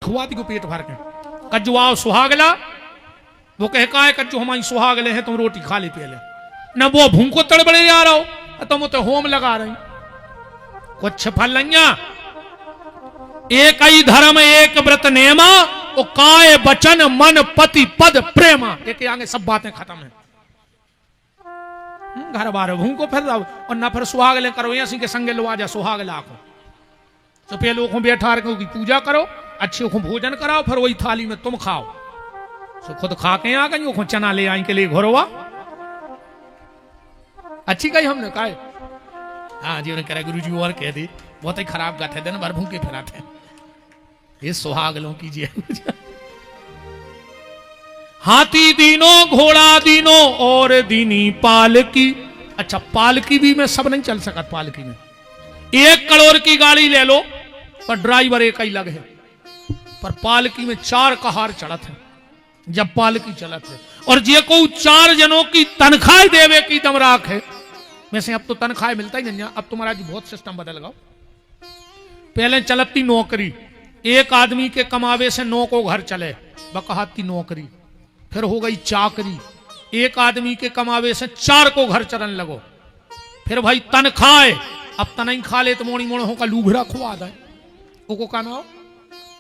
खुआ दी को पेट भर के कज्जू आओ सुहागला वो कहे का है कज्जू हमारी सुहागले हैं तुम रोटी खा ले पहले न वो भूखो तड़बड़े जा रहा हो तुम तो होम लगा रही कुछ फल एक ही धर्म एक व्रत नेमा वो काय बचन मन पति पद प्रेमा एक आगे सब बातें खत्म है घर बार भूखो फिर रहो और ना फिर सुहागले करो ऐसी के संगे लो आजा सुहाग लाखो तो पहले को बैठा रखो की पूजा करो अच्छे को भोजन कराओ फिर वही थाली में तुम खाओ सो खुद खा के आ गई वो चना ले आई के लिए घरोवा अच्छी कही हमने कहा हाँ जी उन्हें कह गुरु जी और कह दी बहुत ही खराब गाते दिन भर भूखे फिराते ये सुहागलों कीजिए हाथी दीनो घोड़ा दीनो और दीनी पालकी अच्छा पालकी भी मैं सब नहीं चल सकता पालकी में 1 करोड़ की गाड़ी ले लो पर ड्राइवर एक ही लग है पर पालकी में 4 कहार चढ़त है जब पालकी चलत है और जे को 4 जनों की तनख्वाह देवे की दम राख है वैसे अब तो तनख्वाह मिलता ही नहीं अब तुम्हारा जी बहुत सिस्टम बदल गया पहले चलती नौकरी एक आदमी के कमावे से 9 को घर चले बकहाती नौकरी फिर हो गई चाकरी एक आदमी के कमावे से 4 को घर चलन लगो फिर भाई तनख्वाह अब तन खा ले तो मोड़ी मोड़ होगा लूभरा खुआ दे वो का ना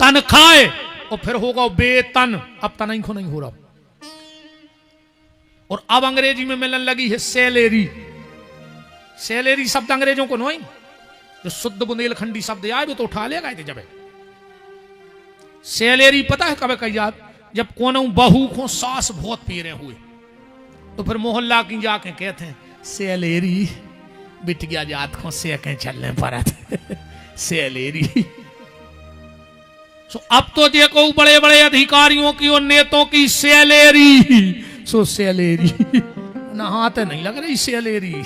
तनख्वाह और फिर होगा वेतन अब तन को नहीं हो रहा और अब अंग्रेजी में मिलने लगी है सैलरी सैलरी शब्द अंग्रेजों को नहीं जो शुद्ध बुंदेलखंडी शब्द आए वो तो उठा लेगा जब सैलरी पता है कब कही याद जब कोनो बहू को सास बहुत पीरे हुए तो फिर मोहल्ला की जाके कहते हैं सैलरी बिट गया जात को से कहीं चलने पर सैलरी सो अब तो देखो बड़े बड़े अधिकारियों की और नेताओं की सैलरी सो सैलरी ना हाथ नहीं लग रही सैलरी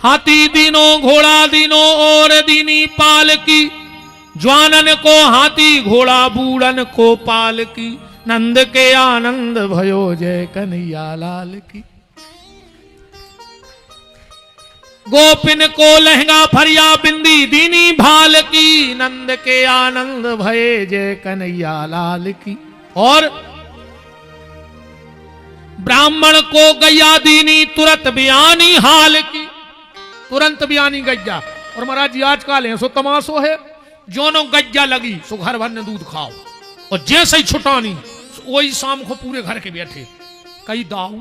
हाथी दीनो घोड़ा दीनो और दीनी पालकी ज्वानन को हाथी घोड़ा बूढ़न को पालकी नंद के आनंद भयो जय कन्हैया लाल की गोपिन को लहंगा फरिया बिंदी दीनी भाल की नंद के आनंद भये जय कन्हैया लाल की और ब्राह्मण को गैया दीनी तुरंत बयानी हाल की तुरंत बयानी गैया और महाराज जी आजकल है सो तमाशो है जोनो गज्जा लगी सो घर भर ने दूध खाओ और जैसे ही छुटानी वही शाम को पूरे घर के बैठे कई दाऊ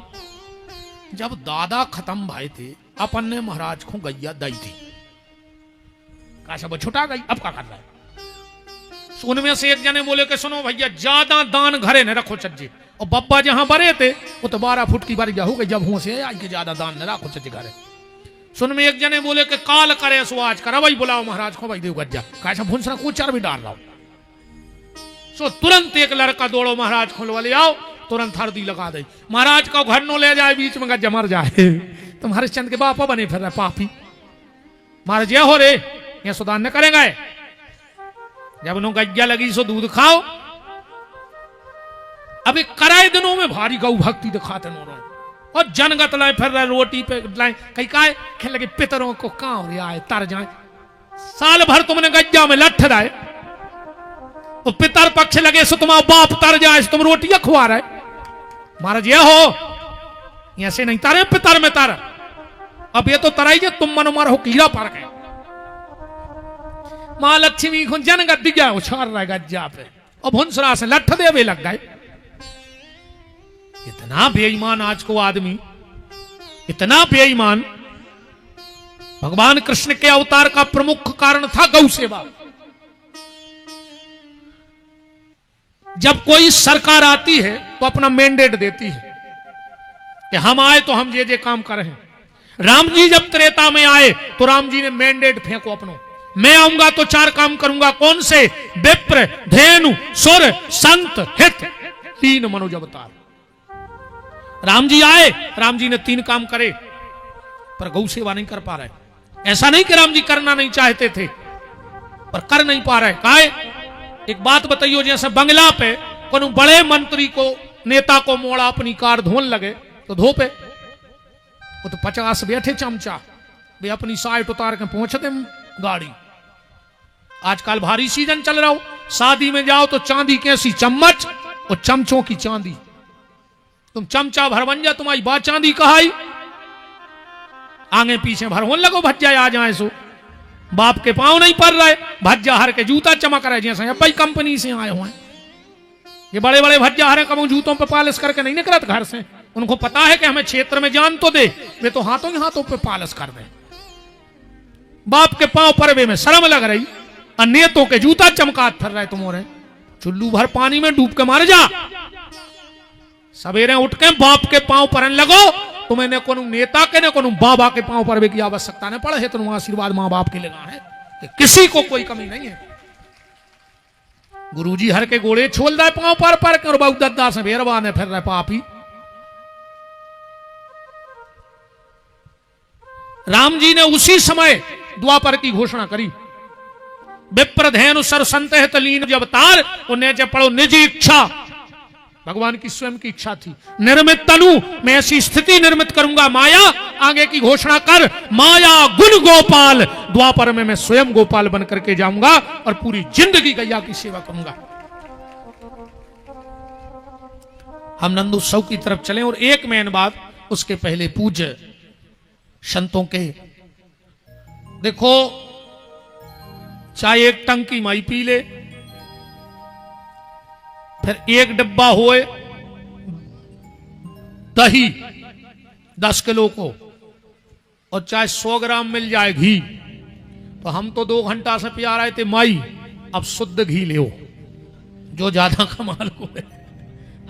जब दादा खत्म भाई थे अपन ने महाराज को गैया दई थी कहा सब छुटा गई अब क्या कर रहा है उनमें से एक जने बोले कि सुनो भैया ज्यादा दान घरे न रखो चज्जे और बब्बा जहां बरे थे वो तो 12 फुट की बारी हो गई जब हुआ से आज के ज्यादा दान न रखो चज्जे घरे सुन में एक जने बोले कि काल करे सो आज कर वही बुलाओ महाराज को भाई देव गज्जा कैसा भूसरा कुचर भी डाल रहा सो तुरंत एक लड़का दौड़ो महाराज खोल वाले आओ तुरंत हरदी लगा दे महाराज का घर नो ले जाए बीच में गज्जा मर जाए तुम हरिश्चंद्र के बापा बने फिर रहे पापी महाराज ये हो रे ये सुदान न करेंगे जब नो गज्जा लगी सो दूध खाओ अभी कराए दिनों में भारी गौ भक्ति दिखाते नो और जनगत लाए फिर रहे रोटी पे लाए कहीं का खेल लगे पितरों को कहां रे आए तर जाए साल भर तुमने गज्जा में लठ रहे तो पितर पक्ष लगे सो तुम्हारा बाप तर जाए तुम रोटियां खुआ रहे महाराज ये हो ऐसे नहीं तारे पितर में तर अब ये तो तराई तुम मनो मार हो कीड़ा पार गए मां लक्ष्मी को जनगत दिया उछाल रहा गज्जा पे और भुंसरा से लठ देवे लग गए इतना बेईमान आज को आदमी इतना बेईमान भगवान कृष्ण के अवतार का प्रमुख कारण था गौ सेवा जब कोई सरकार आती है तो अपना मैंडेट देती है कि हम आए तो हम ये काम कर रहे हैं राम जी जब त्रेता में आए तो राम जी ने मैंडेट फेंको अपनो मैं आऊंगा तो 4 काम करूंगा कौन से विप्र धेनु सुर संत हित 3 मनोज अवतार राम जी आए राम जी ने 3 काम करे पर गौ सेवा नहीं कर पा रहे ऐसा नहीं कि राम जी करना नहीं चाहते थे पर कर नहीं पा रहे काहे एक बात बताइयो जैसे बंगला पे कोनो बड़े मंत्री को नेता को मोड़ा अपनी कार धोन लगे तो धो पे वो तो 50 बैठे चमचा वे अपनी साइट उतार के पहुंचते गाड़ी। आजकल भारी सीजन चल रहा हो, शादी में जाओ तो चांदी की ऐसी चम्मच और चमचों की चांदी। तुम चमचा भरवंजा तुम्हारी बात चांदी कहाई, आगे पीछे भरवन लगो भज्जा आ जाए सो। बाप के पांव नहीं पड़ रहे, भज्जा हर के जूता चमक रहे जैसे भाई कंपनी से आए हुए। ये बड़े बड़े भज्जा हरे कम जूतों पे पालिश करके नहीं निकलत घर से। उनको पता है कि हमें क्षेत्र में जान तो दे, वे तो हाथों ही हाथों पे पालिश कर दे। बाप के पांव परवे में शर्म लग रही, अन्यतों के जूता चमकात फिर रहे तुम्हारे। चुल्लू भर पानी में डूब के मर जा। सवेरे उठ के बाप के पांव परन लगो। तुम्हें ने कोनो नेता के ने कोनो बाबा के पांव परवे की आवश्यकता नहीं पड़े है। तुम आशीर्वाद मां बाप के लगा है कि किसी को कोई कमी नहीं है। गुरुजी हर के गोड़े छोल दे पांव पर के और बहुत दद्दा से भेरवा ने फिर रहे पापी। राम जी ने उसी समय द्वापर की घोषणा करी। विप्रधेनु सर संत लीन जब तार उन्हें जब पढ़ो निजी इच्छा, भगवान की स्वयं की इच्छा थी। निर्मित तनु मैं ऐसी स्थिति निर्मित करूंगा माया, आगे की घोषणा कर माया गुण गोपाल, द्वापर में मैं स्वयं गोपाल बन करके जाऊंगा और पूरी जिंदगी गैया की सेवा करूंगा। हम नंदोत्सव की तरफ चले और एक मेन बात, उसके पहले पूज्य संतों के देखो, चाहे एक टंकी माई पी ले, फिर एक डब्बा होए दही 10 किलो को, और चाहे 100 ग्राम मिल जाए घी, तो हम तो 2 घंटा से पिया रहे थे माई, अब शुद्ध घी ले जो ज्यादा कमाल को है।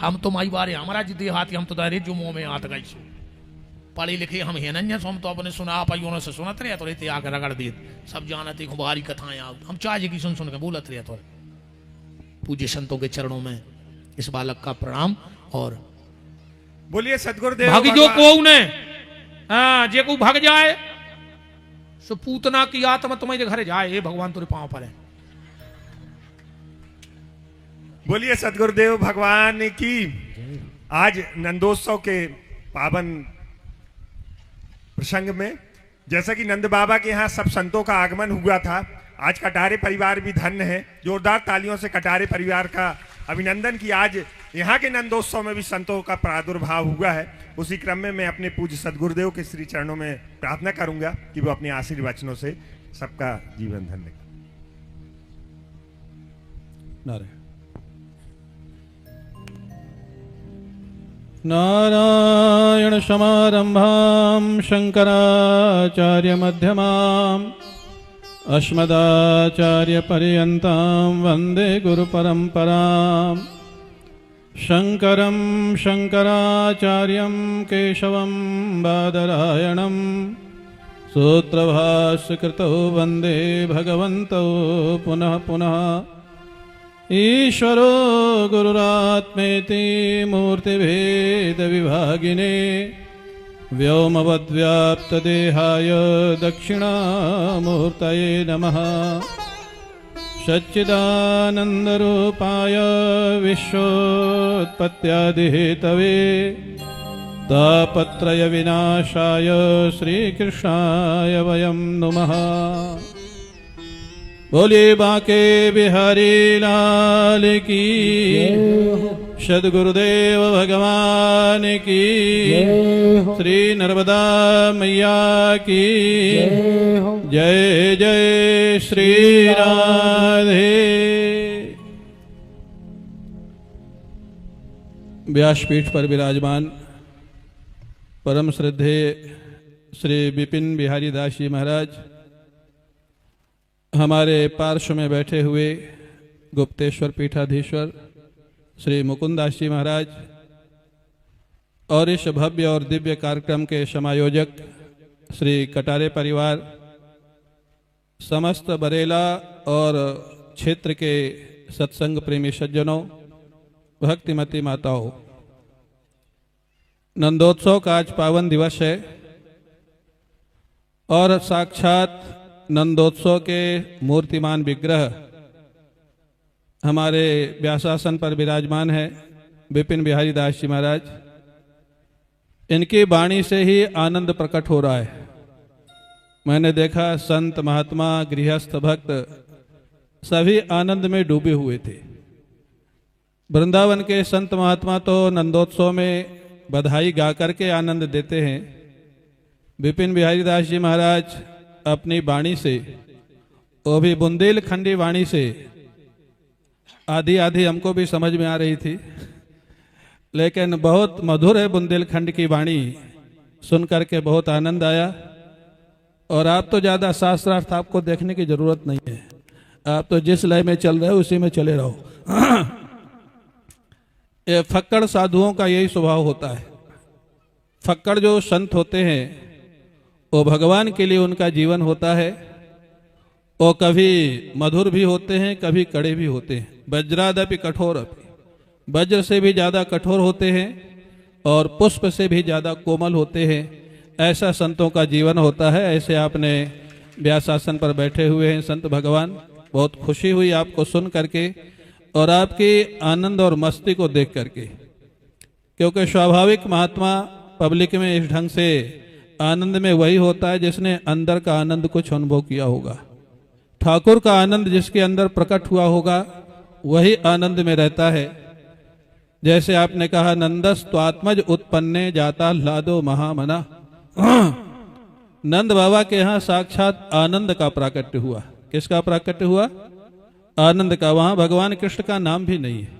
हम तो माई बारे हमारा जी देहाती, हम तो दायरे जो मुंह में हाथ गई पढ़े लिखे हम है नहीं, हम तो अपने सुना पाइयों से सुनत रहे तो रहते आकर रगड़ दिए सब जानते खुबारी कथाएं हम चाहे की सुन सुन के बोलत रहे। तो पूज्य संतों के चरणों में इस बालक का प्रणाम और बोलिए सदगुरुदेव। भागी जो को ने जे को भाग जाए सो पूतना की आत्मा तुम्हारे घर जाए, ये भगवान तेरे पांव पर है। बोलिए सदगुरुदेव भगवान की। आज नंदोत्सव के पावन प्रसंग में जैसा कि नंद बाबा के यहाँ सब संतों का आगमन हुआ था, आज कटारे परिवार भी धन्य है। जोरदार तालियों से कटारे परिवार का अभिनंदन की। आज यहाँ के नंदोत्सव में भी संतों का प्रादुर्भाव हुआ है। उसी क्रम में मैं अपने पूज्य सदगुरुदेव के श्री चरणों में प्रार्थना करूंगा कि वो अपने आशीर्वचनों से सबका जीवन धन्य करें। नारायण समारंभां शंकराचार्य मध्यमाम् अस्मदाचार्य पर्यन्तां वन्दे गुरु परंपराम्। शंकरं शंकराचार्यं केशवं बादरायणं सूत्रभाष्यकृतौ वन्दे भगवन्तौ पुनः पुनः। ईश्वरो गुरुरात्मेति मूर्तिभेद विभागिने व्योमवद्व्याप्तदेहाय दक्षिणामूर्तये नमः। सच्चिदानन्दरूपाय विश्वोत्पत्त्यादिहेतवे तापत्रयविनाशाय श्रीकृष्णाय वयं नुमः। बोलिए बांके बिहारी लाल की, सद्गुरुदेव भगवान की, श्री नर्मदा मैया की जय जय श्री राधे। व्यासपीठ पर विराजमान परम श्रद्धेय श्री विपिन बिहारी दास जी महाराज, हमारे पार्श्व में बैठे हुए गुप्तेश्वर पीठाधीश्वर श्री मुकुंदास जी महाराज और इस भव्य और दिव्य कार्यक्रम के समायोजक श्री कटारे परिवार, समस्त बरेला और क्षेत्र के सत्संग प्रेमी सज्जनों, भक्तिमती माताओं, नंदोत्सव का आज पावन दिवस है और साक्षात नंदोत्सव के मूर्तिमान विग्रह हमारे व्यासासन पर विराजमान है विपिन बिहारी दास जी महाराज। इनकी वाणी से ही आनंद प्रकट हो रहा है। मैंने देखा संत महात्मा गृहस्थ भक्त सभी आनंद में डूबे हुए थे। वृंदावन के संत महात्मा तो नंदोत्सव में बधाई गा करके आनंद देते हैं। विपिन बिहारी दास जी महाराज अपनी वाणी से, वो भी बुंदेलखंडी वाणी से, आधी आधी हमको भी समझ में आ रही थी, लेकिन बहुत मधुर है बुंदेलखंड की वाणी, सुन करके बहुत आनंद आया। और आप तो ज़्यादा शास्त्रार्थ आपको देखने की जरूरत नहीं है, आप तो जिस लय में चल रहे हो उसी में चले रहो। ये फक्कड़ साधुओं का यही स्वभाव होता है। फक्कड़ जो संत होते हैं वो भगवान के लिए उनका जीवन होता है। वो कभी मधुर भी होते हैं, कभी कड़े भी होते हैं। वज्रादपि कठोर अपि, वज्र से भी ज़्यादा कठोर होते हैं और पुष्प से भी ज़्यादा कोमल होते हैं। ऐसा संतों का जीवन होता है। ऐसे आपने व्यासासन पर बैठे हुए हैं संत भगवान, बहुत खुशी हुई आपको सुन करके और आपकी आनंद और मस्ती को देख करके, क्योंकि स्वाभाविक महात्मा पब्लिक में इस ढंग से आनंद में वही होता है जिसने अंदर का आनंद कुछ अनुभव किया होगा। ठाकुर का आनंद जिसके अंदर प्रकट हुआ होगा वही आनंद में रहता है। जैसे आपने कहा नंदस त्वात्मज उत्पन्ने जाता ह्लादो महामना, नंद बाबा के यहाँ साक्षात आनंद का प्राकट्य हुआ। किसका प्राकट्य हुआ? आनंद का। वहां भगवान कृष्ण का नाम भी नहीं है,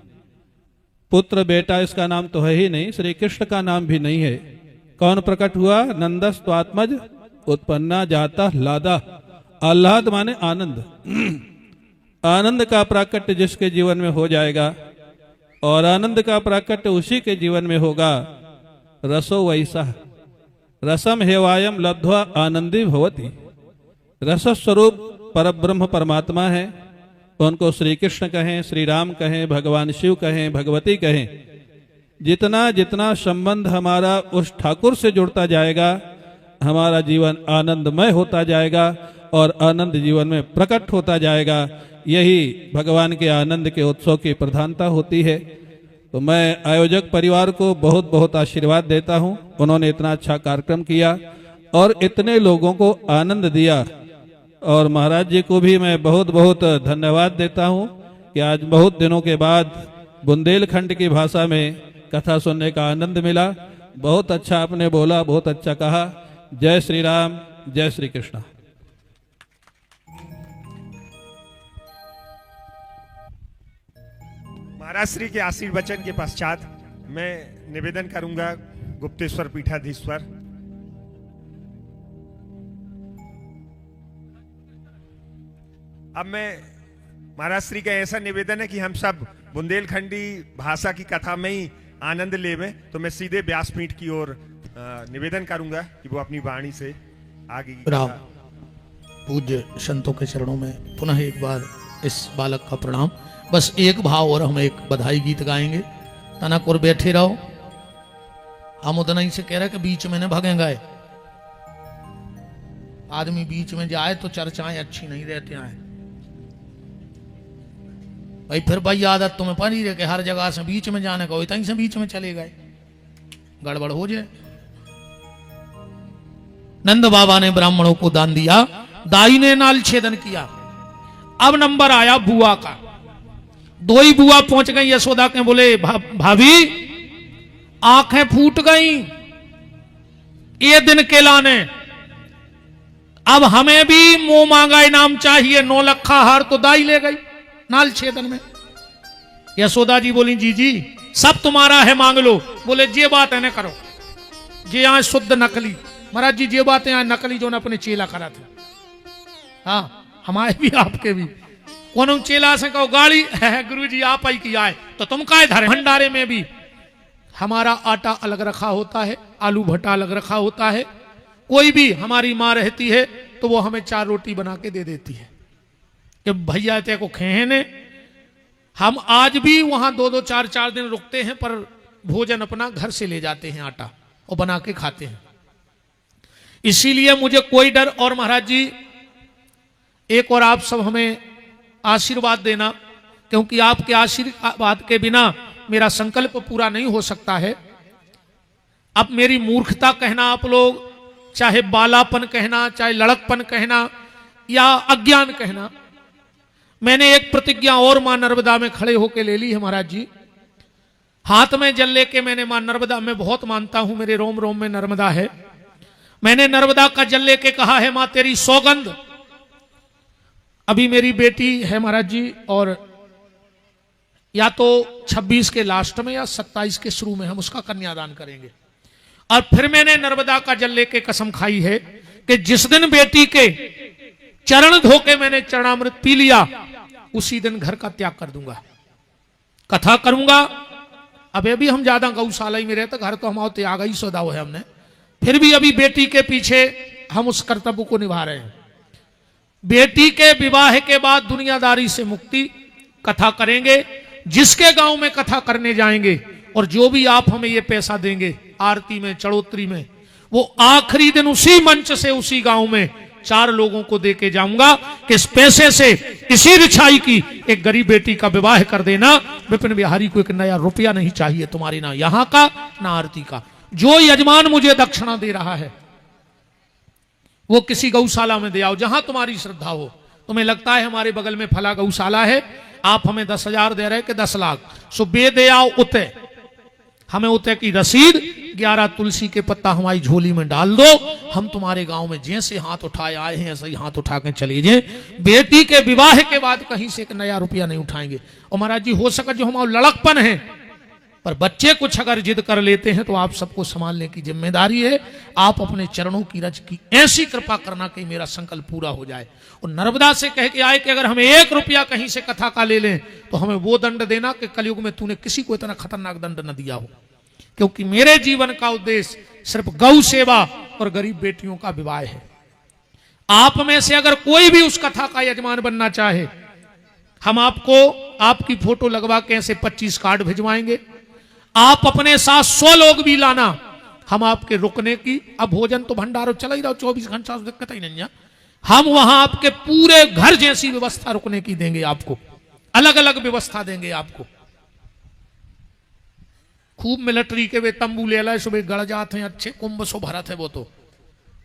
पुत्र बेटा इसका नाम तो है ही नहीं, श्री कृष्ण का नाम भी नहीं है। कौन प्रकट हुआ? नंदस त्वात्मज उत्पन्ना जाता ह्लादा। आह्लाद माने आनंद। आनंद का प्राकट्य जिसके जीवन में हो जाएगा और आनंद का प्राकट्य उसी के जीवन में होगा। रसो वैसा रसम हेवायम लब्ध्वा आनंदी भवति। रस स्वरूप परब्रह्म परमात्मा है। उनको श्री कृष्ण कहें, श्री राम कहें, भगवान शिव कहें, भगवती कहें। जितना जितना संबंध हमारा उस ठाकुर से जुड़ता जाएगा हमारा जीवन आनंदमय होता जाएगा और आनंद जीवन में प्रकट होता जाएगा। यही भगवान के आनंद के उत्सव की प्रधानता होती है। तो मैं आयोजक परिवार को बहुत बहुत आशीर्वाद देता हूँ। उन्होंने इतना अच्छा कार्यक्रम किया और इतने लोगों को आनंद दिया। और महाराज जी को भी मैं बहुत बहुत धन्यवाद देता हूँ कि आज बहुत दिनों के बाद बुंदेलखंड की भाषा में कथा सुनने का आनंद मिला। बहुत अच्छा आपने बोला, बहुत अच्छा कहा। जय श्री राम, जय श्री कृष्ण। महाराज श्री के आशीर्वचन के पश्चात मैं निवेदन करूंगा गुप्तेश्वर पीठाधीश्वर अब मैं महाराज श्री का ऐसा निवेदन है कि हम सब बुंदेलखंडी भाषा की कथा में ही आनंद लेवें, तो मैं सीधे व्यासपीठ की ओर निवेदन करूंगा कि वो अपनी वाणी से आगे की राम पूज्य संतों के चरणों में पुनः एक बार इस बालक का प्रणाम। बस एक भाव और हम एक बधाई गीत गाएंगे। तनक और बैठे रहो। हम उतना ही से कह रहे कि बीच में न भगेंगे। आदमी बीच में जाए तो चर्चाएं अच्छी नहीं रहती हैं भाई। फिर भाई आदत तुम्हें पड़ी रहे कि हर जगह से बीच में जाने का, इतनी से बीच में चले गए, गड़बड़ हो जाए। नंद बाबा ने ब्राह्मणों को दान दिया, दाई ने नाल छेदन किया। अब नंबर आया बुआ का। दो ही बुआ पहुंच गई यशोदा के, बोले भाभी आंखें फूट गई ये दिन के लाने, अब हमें भी मुंह मांगा इनाम चाहिए। 9 लखा हार तो दाई ले गई नाल छेदन में। यशोदा जी बोली जी सब तुम्हारा है, मांग लो। बोले जे बात है न करो, जे यहां शुद्ध नकली। महाराज जी जे बातें यहां नकली जो न अपने चेला करा थे। हाँ हमारे भी आपके भी कौन चेला से कहो गाड़ी है गुरु जी आप ही किया है तो तुम काहे धरे। भंडारे में भी हमारा आटा अलग रखा होता है, आलू भट्टा अलग रखा होता है। कोई भी हमारी माँ रहती है तो वो हमें 4 रोटी बना के दे देती है कि भैया ते को खेने। हम आज भी वहां 2-2 4-4 दिन रुकते हैं पर भोजन अपना घर से ले जाते हैं, आटा और बना के खाते हैं। इसीलिए मुझे कोई डर। और महाराज जी एक और आप सब हमें आशीर्वाद देना, क्योंकि आपके आशीर्वाद के बिना मेरा संकल्प पूरा नहीं हो सकता है। अब मेरी मूर्खता कहना आप लोग चाहे बालापन कहना, चाहे लड़कपन कहना या अज्ञान कहना, मैंने एक प्रतिज्ञा और मां नर्मदा में खड़े होकर ले ली है महाराज जी। हाथ में जल लेके मैंने मां नर्मदा में बहुत मानता हूं, मेरे रोम रोम में नर्मदा है। मैंने नर्मदा का जल लेके कहा है मां तेरी सौगंध, अभी मेरी बेटी है महाराज जी, और या तो 26 के लास्ट में या 27 के शुरू में हम उसका कन्यादान करेंगे। और फिर मैंने नर्मदा का जल लेके कसम खाई है कि जिस दिन बेटी के चरण धोके मैंने चरणामृत पी लिया, उसी दिन घर का त्याग कर दूंगा, कथा करूंगा। अब अभी हम ज्यादा गौशाला ही में रहते, घर तो हम त्याग ही सौदा है हमने, फिर भी अभी बेटी के पीछे हम उस कर्तव्य को निभा रहे हैं। बेटी के विवाह के बाद दुनियादारी से मुक्ति, कथा करेंगे। जिसके गांव में कथा करने जाएंगे और जो भी आप हमें ये पैसा देंगे आरती में, चढ़ोतरी में, वो आखिरी दिन उसी मंच से उसी गांव में 4 लोगों को दे के जाऊंगा कि इस पैसे से इसी रिछाई की एक गरीब बेटी का विवाह कर देना। विपिन बिहारी को 1 नया रुपया नहीं चाहिए तुम्हारी, ना यहां का ना आरती का। जो यजमान मुझे दक्षिणा दे रहा है वो किसी गौशाला में दे आओ, जहां तुम्हारी श्रद्धा हो। तुम्हें लगता है हमारे बगल में फला गौशाला है, आप हमें 10,000 दे रहे कि 10 लाख, सो बे दे आओ उते, हमें उते की रसीद 11 तुलसी के पत्ता हमारी झोली में डाल दो। हम तुम्हारे गांव में जैसे हाथ उठाए आए हैं ऐसे ही हाथ उठा के चले जाए। बेटी के विवाह के बाद कहीं से 1 नया रुपया नहीं उठाएंगे। और महाराज जी हो सके जो हमारा लड़कपन है, पर बच्चे कुछ अगर जिद कर लेते हैं तो आप सबको संभालने की जिम्मेदारी है। आप अपने चरणों की रज की ऐसी कृपा करना कि मेरा संकल्प पूरा हो जाए। और नर्मदा से कह के आए कि अगर हमें 1 रुपया कहीं से कथा का ले लें तो हमें वो दंड देना कि कलयुग में तूने किसी को इतना खतरनाक दंड न दिया हो। क्योंकि मेरे जीवन का उद्देश्य सिर्फ गौ सेवा और गरीब बेटियों का विवाह है। आप में से अगर कोई भी उस कथा का यजमान बनना चाहे, हम आपको आपकी फोटो लगवा के ऐसे 25 कार्ड भिजवाएंगे। आप अपने साथ 100 लोग भी लाना, हम आपके रुकने की, अब भोजन तो भंडारो चला ही रहा 24 घंटा, दिक्कत ही नहीं है। हम वहां आपके पूरे घर जैसी व्यवस्था रुकने की देंगे, आपको अलग अलग व्यवस्था देंगे। आपको खूब मिलिट्री के वे तंबू ले लाए, सुबह गड़ जाते हैं, अच्छे कुंभ सो भरत है। वो तो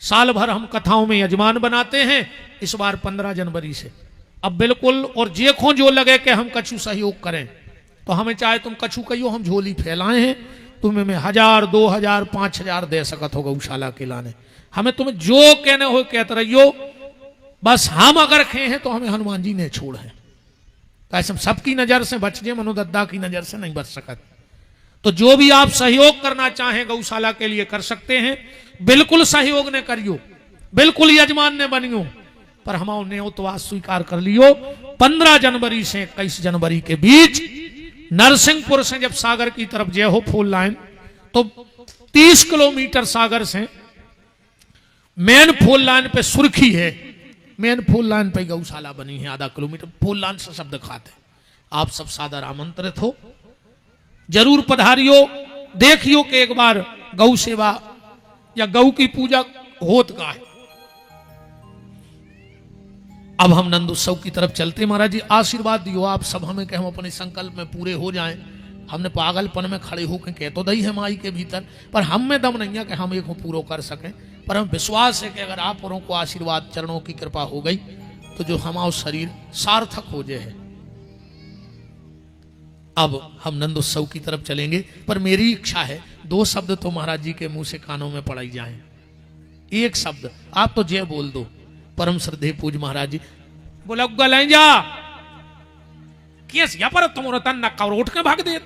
साल भर हम कथाओं में यजमान बनाते हैं, इस बार 15 जनवरी से अब बिल्कुल। और जेखों जो लगे कि हम कछु सहयोग करें तो हमें चाहे तुम कछु कहियो, हम झोली फैलाए हैं, तुम्हें मैं 1000, 2000, 5000 दे सकत हो गौशाला के लाने। हमें तुम जो कहने हो कहते रहियो, बस हम अगर खे हैं तो हमें हनुमान जी ने छोड़ है। ऐसे सबकी नजर से बच जाए, मनोदद्दा की नजर से नहीं बच सकत। तो जो भी आप सहयोग करना चाहें गौशाला के लिए कर सकते हैं। बिल्कुल सहयोग ने करियो, बिल्कुल यजमान ने बनियो, पर हमारे न्योतवा स्वीकार कर लियो। 15 जनवरी से 21 जनवरी के बीच नरसिंहपुर से जब सागर की तरफ जय हो फुल लाइन, तो 30 किलोमीटर सागर से मेन फुल लाइन पे सुर्खी है, मेन फुल लाइन पे गौशाला बनी है। आधा किलोमीटर फुल लाइन से शब्द खाते। आप सब सादर आमंत्रित हो, जरूर पधारियो, देखियो कि एक बार गौ सेवा या गौ की पूजा होत का है। अब हम नंद उत्सव की तरफ चलते। महाराज जी आशीर्वाद दियो आप सब हमें कि हम अपने संकल्प में पूरे हो जाएं। हमने पागलपन में खड़े होकर कह तो दही है माई के भीतर, पर हम में दम नहीं है कि हम एक को पूरा कर सकें। पर हम विश्वास है कि अगर आप औरों को आशीर्वाद चरणों की कृपा हो गई तो जो हमारा शरीर सार्थक हो जाए। अब हम नंद उत्सव की तरफ चलेंगे, पर मेरी इच्छा है 2 शब्द तो महाराज जी के मुंह से कानों में पड़ाई जाए। एक शब्द आप तो जय बोल दो। परम श्रद्धेय पूज महाराज जी बोला गलें जा केस या पर तुम तन नक्का उठ के भाग दे,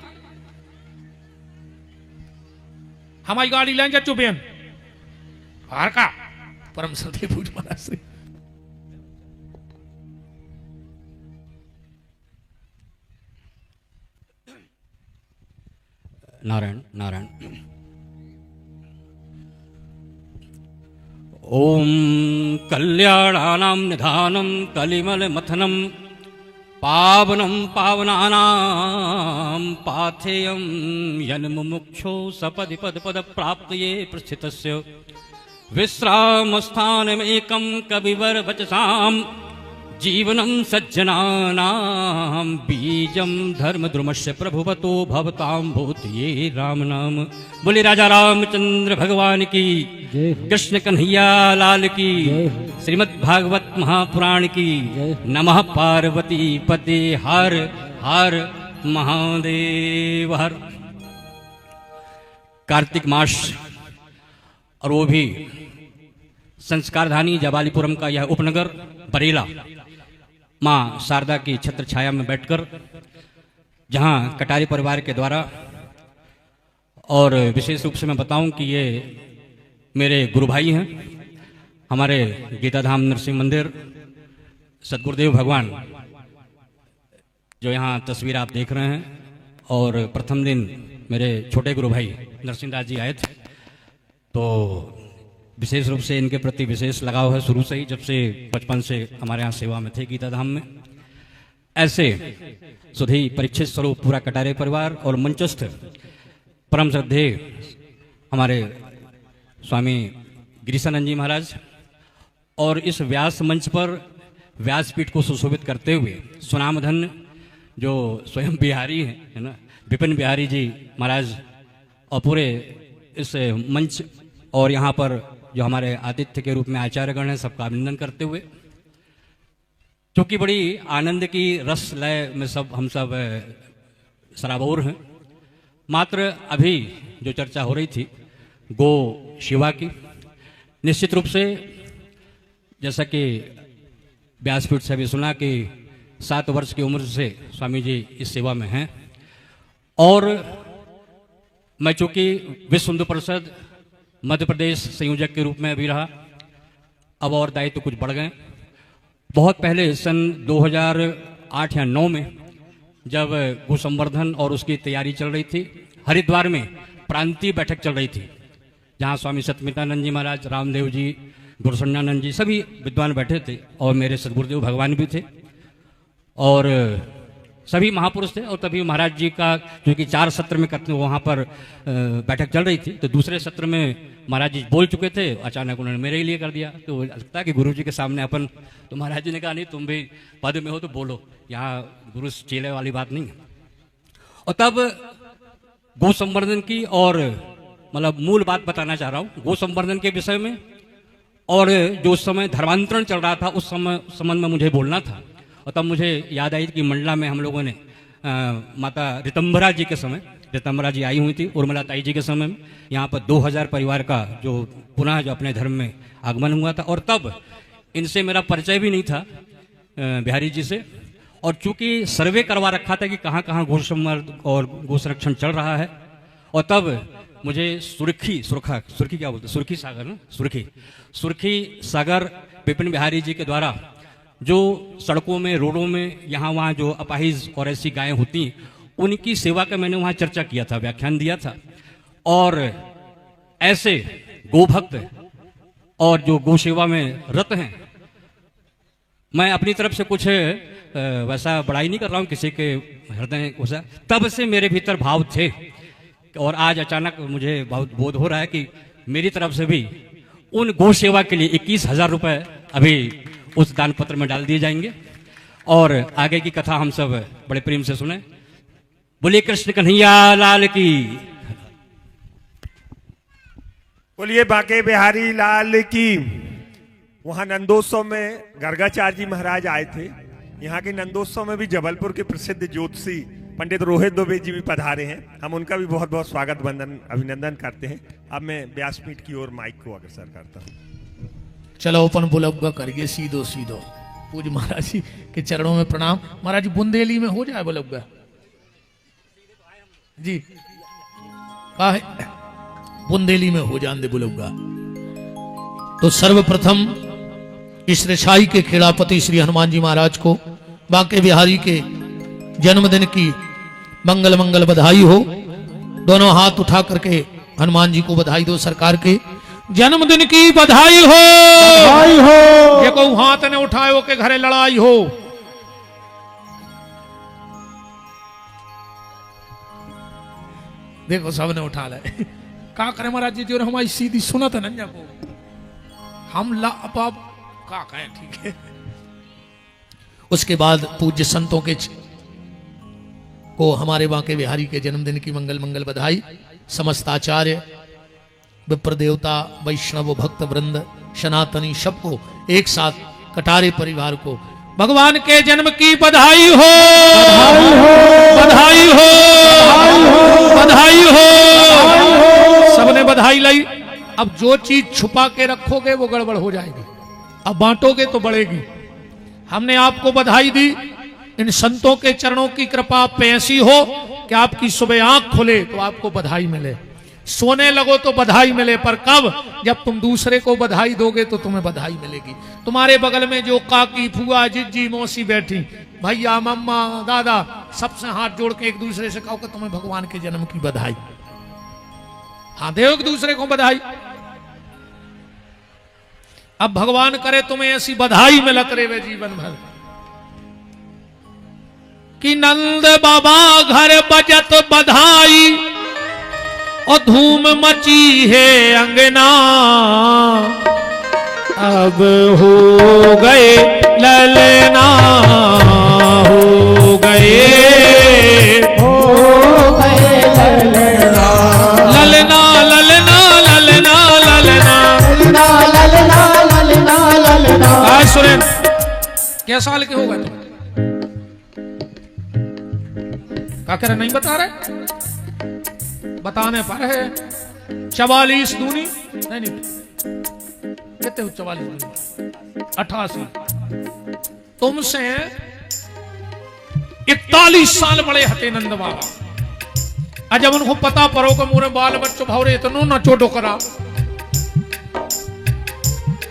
हमारी गाड़ी लें जा चुबेन हार का। परम श्रद्धेय पूज महाराज श्री नारायण नारायण। ओम कल्याणानां निधानं कलिमलमथनं पावनं पावनानां पाथेयं यन्मुमुक्षो सपदि पदपद प्राप्तये प्रस्थितस्य विश्रामस्थानमेकं कविवर वचसां जीवनं सज्जनानां बीजं धर्मद्रुमस्य प्रभुवतो भवतां भूतये राम नाम। बोले राजा रामचंद्र भगवान की, कृष्ण कन्हैया लाल की, श्रीमद् भागवत महापुराण की। नमः पार्वती पते हर हर महादेव हर। कार्तिक मास और वो भी संस्कारधानी जबालीपुरम का यह उपनगर बरेला मां शारदा की छत्र छाया में बैठकर, जहां कटारी परिवार के द्वारा, और विशेष रूप से मैं बताऊं कि ये मेरे गुरु भाई हैं, हमारे गीताधाम नरसिंह मंदिर सदगुरुदेव भगवान, जो यहाँ तस्वीर आप देख रहे हैं। और प्रथम दिन मेरे छोटे गुरु भाई नरसिंह दास जी आए थे, तो विशेष रूप से इनके प्रति विशेष लगाव है शुरू से ही, जब से बचपन से हमारे यहाँ सेवा में थे गीता धाम में। ऐसे सुधी परीक्षित स्वरूप पूरा कटारे परिवार और मंचस्थ परम श्रद्धेय हमारे स्वामी गिरीशानंद जी महाराज, और इस व्यास मंच पर व्यासपीठ को सुशोभित करते हुए सुनामधन्य जो स्वयं बिहारी हैं, है ना, विपिन बिहारी जी महाराज, और पूरे इस मंच और यहाँ पर जो हमारे आतिथ्य के रूप में आचार्यगण हैं, सबका अभिनंदन करते हुए, क्योंकि बड़ी आनंद की रस लय में हम सब सराबोर हैं। मात्र अभी जो चर्चा हो रही थी गो शिवा की, निश्चित रूप से जैसा कि व्यासपीठ से भी सुना कि 7 वर्ष की उम्र से स्वामी जी इस सेवा में हैं, और मैं चूंकि विश्व हिंदू परिषद मध्य प्रदेश संयोजक के रूप में अभी रहा, अब और दायित्व कुछ बढ़ गए। बहुत पहले सन 2008 या 9 में जब गो संवर्धन और उसकी तैयारी चल रही थी, हरिद्वार में प्रांतीय बैठक चल रही थी, जहां स्वामी सत्यमितानंद जी महाराज, रामदेव जी, गुरुसन्नानंद जी, सभी विद्वान बैठे थे, और मेरे सदगुरुदेव भगवान भी थे, और सभी महापुरुष थे। और तभी महाराज जी का जो कि 4 सत्र में करते वहाँ पर बैठक चल रही थी, तो दूसरे सत्र में महाराज जी बोल चुके थे, अचानक उन्होंने मेरे लिए कर दिया। तो लगता है कि गुरु जी के सामने अपन, तो महाराज जी ने कहा नहीं, तुम भी पद में हो तो बोलो, यहाँ गुरु चेले वाली बात नहीं है। और तब गो संवर्धन की, और मतलब मूल बात बताना चाह रहा हूँ गो संवर्धन के विषय में, और जो उस समय धर्मांतरण चल रहा था उस संबंध में मुझे बोलना था। और तब मुझे याद आई कि मंडला में हम लोगों ने माता रितंभरा जी के समय, रितंभरा जी आई हुई थी उर्मिला ताई जी के समय में, यहाँ पर 2000 परिवार का जो पुनः जो अपने धर्म में आगमन हुआ था। और तब इनसे मेरा परिचय भी नहीं था बिहारी जी से, और चूंकि सर्वे करवा रखा था कि कहाँ कहाँ गो संवर्धन और गो संरक्षण चल रहा है, और तब मुझे सुर्खी क्या बोलते, सुर्खी सागर ना, सुर्खी सागर विपिन बिहारी जी के द्वारा जो सड़कों में, रोडों में, यहाँ वहाँ जो अपाहिज और ऐसी गायें होती, उनकी सेवा का मैंने वहाँ चर्चा किया था, व्याख्यान दिया था। और ऐसे गोभक्त और जो गो सेवा में रत हैं, मैं अपनी तरफ से कुछ वैसा बड़ाई नहीं कर रहा हूँ किसी के हृदय वैसा, तब से मेरे भीतर भाव थे। और आज अचानक मुझे बहुत बोध हो रहा है कि मेरी तरफ से भी उन गो सेवा के लिए 21,000 रुपये अभी उस दान पत्र में डाल दिए जाएंगे, और आगे की कथा हम सब बड़े प्रेम से सुने। बोलिए कृष्ण कन्हैया लाल की, बोलिए बांके बिहारी लाल की। वहां नंदोत्सव में गर्गाचार्य जी महाराज आए थे। यहाँ के नंदोत्सव में भी जबलपुर के प्रसिद्ध ज्योतिषी पंडित रोहित दुबे जी भी पधारे हैं। हम उनका भी बहुत बहुत स्वागत अभिनंदन करते हैं। अब मैं व्यासपीठ की ओर माइक को अग्रसर करता हूँ। चलो अपन बुलब्गा करिए सीधो सीधो। पूज महाराज जी के चरणों में प्रणाम। महाराज जी बुंदेली में हो जाए बुलब्गा जी, बुंदेली में हो जान दे बुलब्गा। तो सर्वप्रथम इस रिसाई के खेड़ापति श्री हनुमान जी महाराज को बांके बिहारी के जन्मदिन की मंगल मंगल बधाई हो। दोनों हाथ उठा करके हनुमान जी को बधाई दो। सरकार के जन्मदिन की बधाई हो, बधाई हो। ये को हाथ ने उठायो के घरे लड़ाई हो। देखो सबने उठा ले। का करे महाराज जी, जो हमारी सीधी सुनत है ना को हम ला अब का कहें, ठीक है। उसके बाद पूज्य संतों के को हमारे बांके बिहारी के जन्मदिन की मंगल मंगल बधाई। समस्त आचार्य, विप्र देवता, वैष्णव भक्त वृंद, सनातनी सबको एक साथ, कटारे परिवार को भगवान के जन्म की बधाई हो, बधाई हो, बधाई हो। सबने बधाई लाई। अब जो चीज छुपा के रखोगे वो गड़बड़ हो जाएगी, अब बांटोगे तो बढ़ेगी। हमने आपको बधाई दी। इन संतों के चरणों की कृपा आप पे ऐसी हो कि आपकी सुबह आंख खुले तो आपको बधाई मिले, सोने लगो तो बधाई मिले। पर कब? जब तुम दूसरे को बधाई दोगे तो तुम्हें बधाई मिलेगी। तुम्हारे बगल में जो काकी, फुआ, जिज्जी, मौसी बैठी, भैया, मम्मा, दादा, सबसे हाथ जोड़ के एक दूसरे से कहो कि तुम्हें भगवान के जन्म की बधाई। हाँ, दो एक दूसरे को बधाई। अब भगवान करे तुम्हें ऐसी बधाई मिलत रहे जीवन भर कि नंद बाबा घर बजत बधाई और धूम मची है अंगना। अब हो गए ललना, हो गए ललना, ललना, ललना, ललना, ललना। आज सुरेन, क्या साल के हो गए तुम? क्या कह रहे, नहीं बता रहे? बताने पर है 44 दूनी नहीं कितने हो? 44 दूनी 88। तुमसे 41 साल बड़े हते नंद बाबा। जब उनको पता पड़ो कि मोरे बाल बच्चों भावरे इतनो न चोटो करा,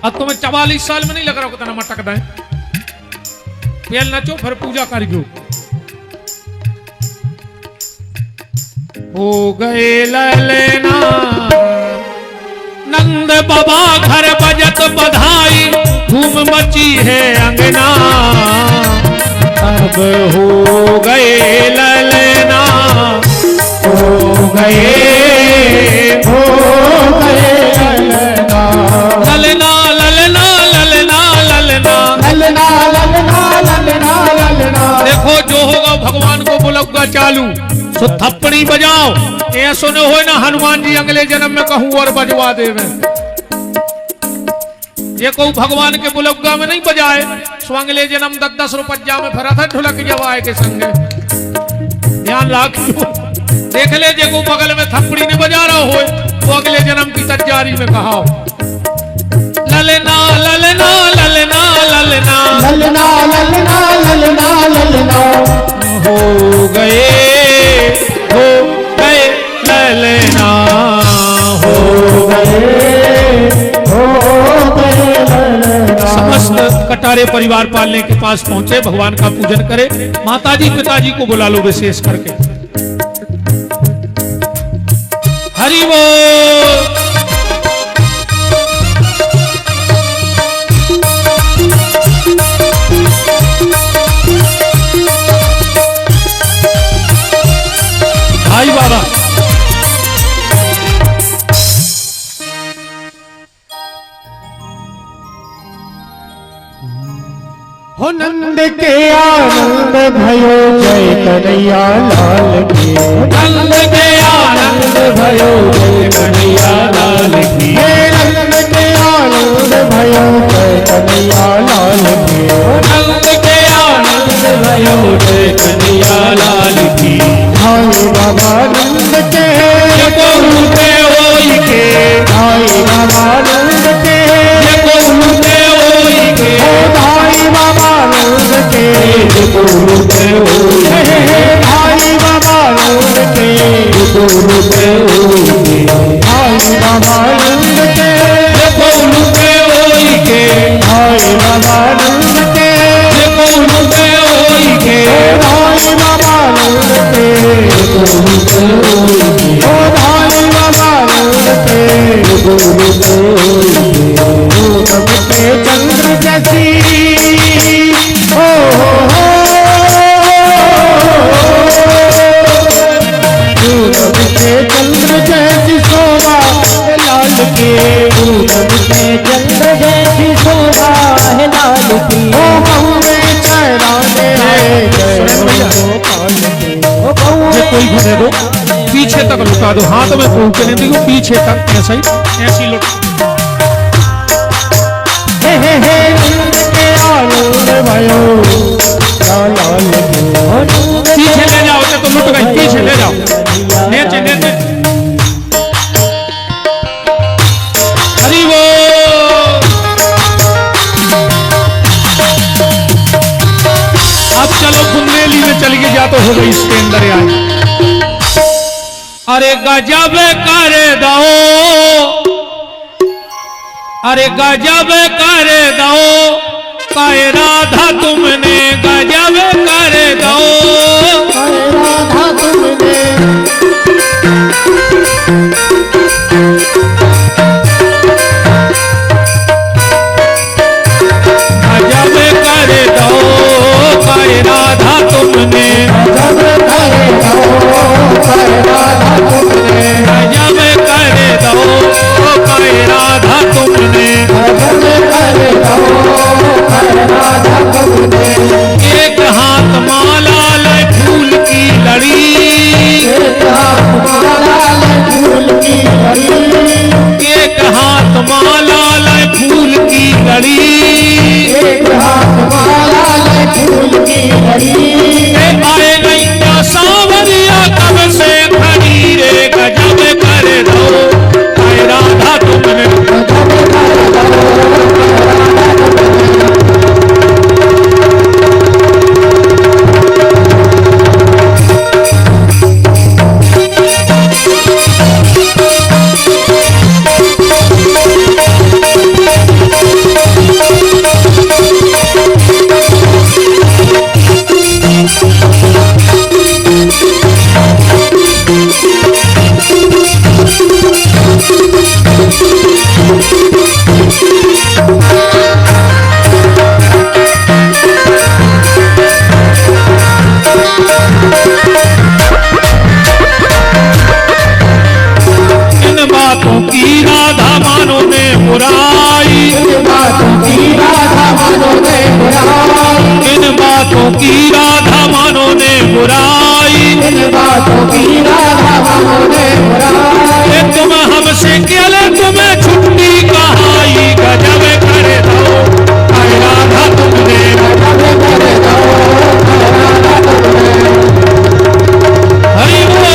अब तुम्हें 44 साल में नहीं लग रहा हो कितना मटक दें। पेल नचो फिर पूजा करियो। हो गए ललना, नंद बाबा घर बजत बधाई, धूम मची है अंगना। अब हो गए ललना, हो गए ललना, ललना, ललना, ललना, ललना, ललना, ललना। देखो जो होगा भगवान को बुलाऊंगा चालू तो थप्पड़ी बजाओ। ऐसो न हो ना हनुमान जी अगले जन्म में कहूं और बजवा देवे। ये को भगवान के बुलग्गा में नहीं बजाए, सो अगले जन्म 10-10 रुपया में फिर था ढोलक जवाए के संगे। ध्यान रखियो, देख ले जे को बगल में थप्पड़ी नहीं बजा रहा हो तो अगले जन्म की तैयारी में कहा। ललना, ललना, ललना, ललना, ललना, ललना, ललना, ललना। हो गए ललना, हो गए ललना। समस्त कटारे परिवार पालने के पास पहुंचे, भगवान का पूजन करे। माताजी पिताजी को बुला लो विशेष करके। हरि बोल। भाई बाबा हो नंद के आनंद भयो जय कन्हैया लाल की। नंद के आनंद भयो जय कन्हैया लाल की। नंद के आनंद भयो जय कन्हैया लाल की। नंद के आनंद भयो जय कन्हैया लाल की। भाई बाबा नंद के बोलते होई के, भाई बाबा नंद के बोलते होई के, भाई बाबा नंद के बोलते होई के, भाई बाबा नंद के बोलते होई के, भाई बाबा नंद के बोलते होई के, भाई बाबा नंद के बोलते होई के, भाई बाबा नंद के बोलते होई के, ओ भाई बाबा नंद के बोलते होई के। नमस्ते चंद्र जैसी हो पीछे तक लुटा दो, हाथ में फूकने देखो पीछे तक ऐसा ही ऐसी लुट। हे नंद के आनंद भयो लाल लाल पीछे ले जाओ तो लुट गई, पीछे ले जाओ, नीचे नीचे। हरि वो अब चलो कुंदेली में चल के जा तो हो गई इसके अंदर यार। अरे गजब कर दो, अरे गजब कर दो, काहे राधा तुमने गजब कर दो, राधा तुमने गजब कर दो, काहे राधा तुमने जब करे दो करे राधा तुमने गजब कर दो, काहे राधा तुमने जब करे दो करे राधा तुमने एक हाथ माला लय फूल की लड़ी, एक हाथ माला फूल की लड़ी, एक हाथ माला लय फूल की लड़ी, एक हाथ माला फूल की लड़ी। आए नैया सांवरिया कब से खड़ी रे, गजब कर दो, काहे राधा तुमने इन बातों की राधा मानो ने बुराई, बातों की राधा मानो ने बुराई, इन बातों की राधा मानो ने बुराई, इन बातों की राधा मानो ने बुराई। ये तुम हमसे केले तुम्हें छुट्टी कहाई, गजब कर दो, काहे राधा तुमने हरि बोल।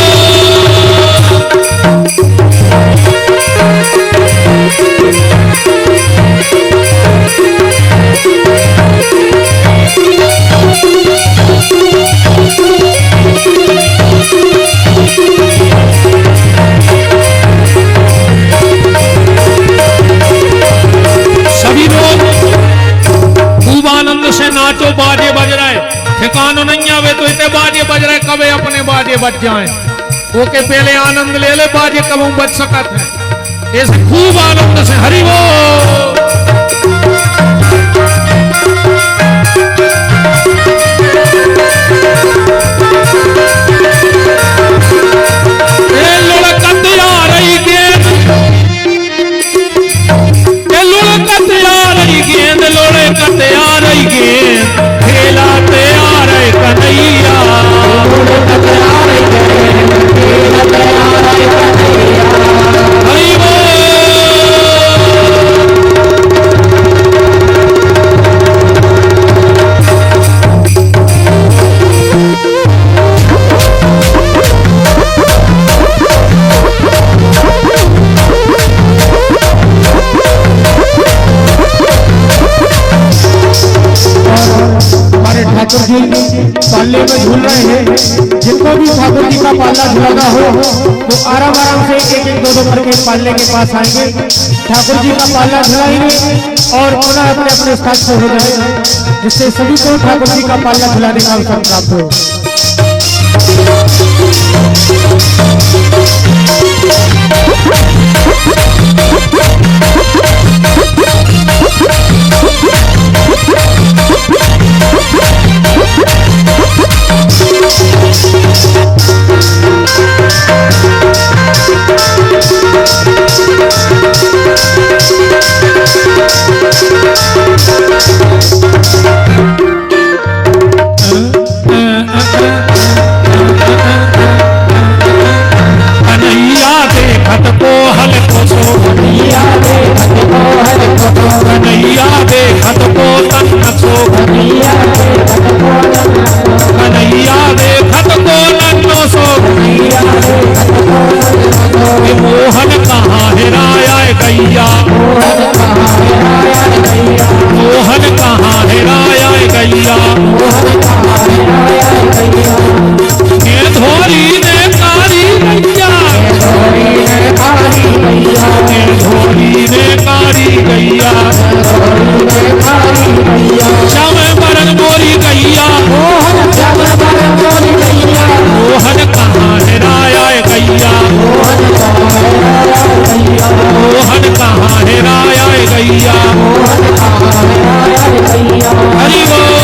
सभी लोग खूब आनंद से नाचो, बाजे बज रहे, ठिकानो नहीं आवे तो इतने बाजे बज रहे, कबे अपने बाजे बज जाएं, ओके पहले आनंद ले ले, बाजे कब बज सकत है, इस खूब आनंद से हरि बोल। ए लुढ़कत आ रही गेंद, ए लुढ़कत आ रही गेंद, लुढ़कत आ रही गेंद, खेलाते आ रहे कन्हैया, हरि बोल। हमारे ठाकुर जी पाले में झूल रहे हैं। जिनको भी ठाकुर जी का पाला झुलाना हो तो आराम आराम से एक एक दो करके पाले के पास आएंगे, ठाकुर जी का पाला झुलाएंगे और पुनः अपने अपने स्थान पर हो जाए, जिससे सभी को ठाकुर जी का पाला झुलाने का अवसर प्राप्त हो। ये धोरी ने कारी गैया ये धोरी ने कारी गैया श्याम बरन मोरी गैया मोहन कहाँ हेराया गैया मोहन कहाँ हेराया गैया हरि बोल।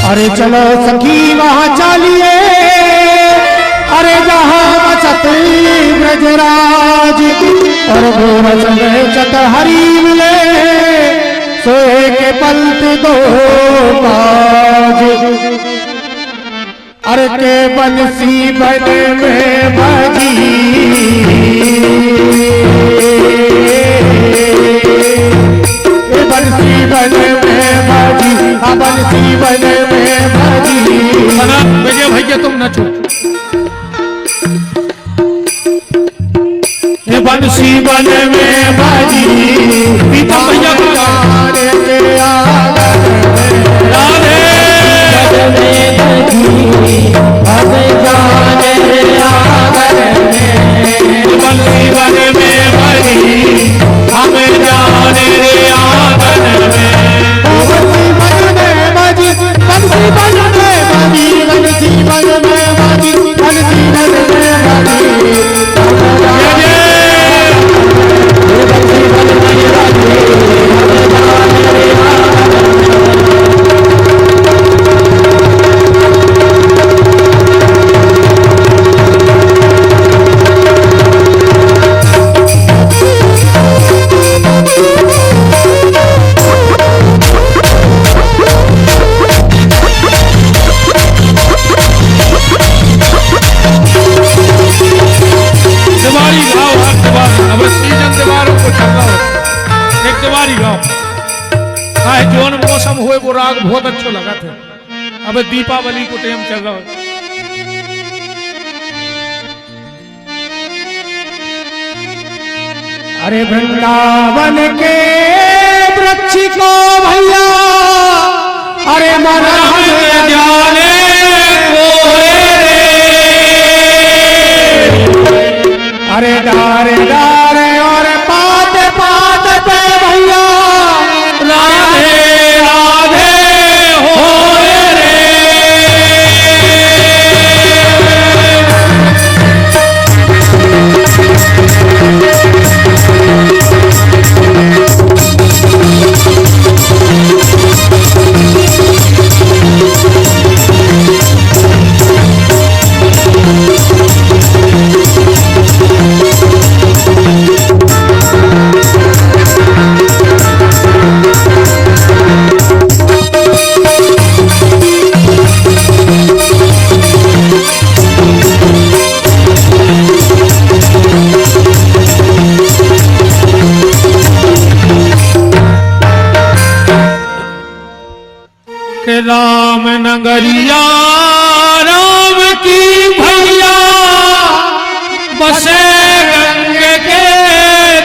अरे चलो सखी वहाँ चलिए, अरे जहाँ बचत ब्रजराज और गोरच में चत हरी मिले सोए के पलट दो बाज। अरे के बंसी बन में बजी बंसी बन में बजी बंसी बन में बजी। बना विजय भैया तुम नचो। ये बंसी बन में बजी पीता भैया का राधे बंसी बन में बजी हमें जाने रे आंगन में बंसी बन में बजी बंसी बन में बजी बंसी बन में बजी बंसी बन में बजी। जोन मौसम हुए वो राग बहुत अच्छा लगा था। अब दीपावली को टाइम चल रहा है। अरे वृंदावन के वृक्ष को भैया अरे मना जाने अरे डारे डारे और पात पात पे भैया राधे राधे हो रे। राम नगरिया राम की भैया बसे गंगे के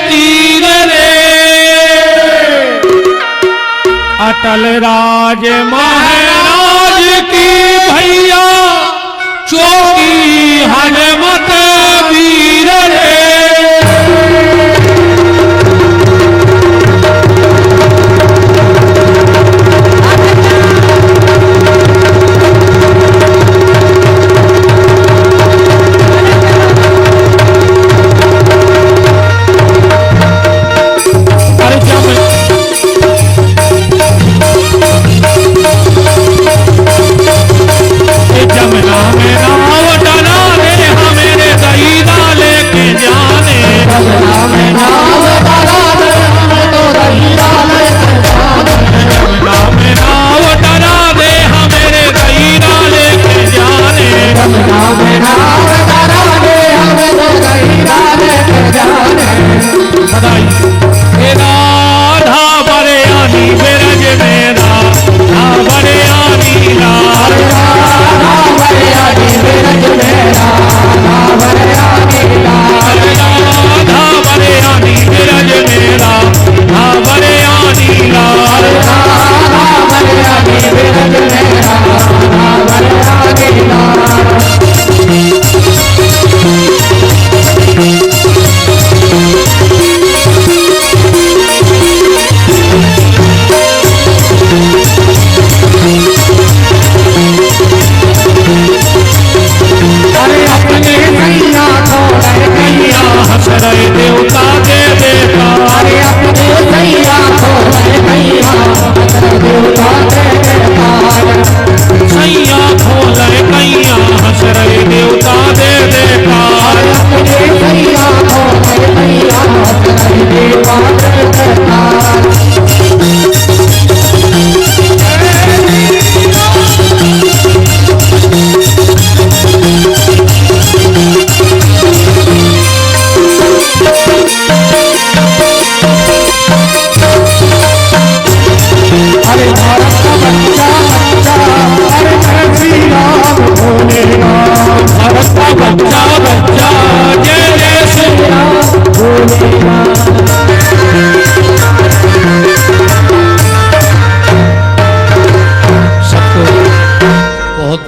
तीर रे। अटल राज महाराज की भैया चौकी हनुमत वीर रे।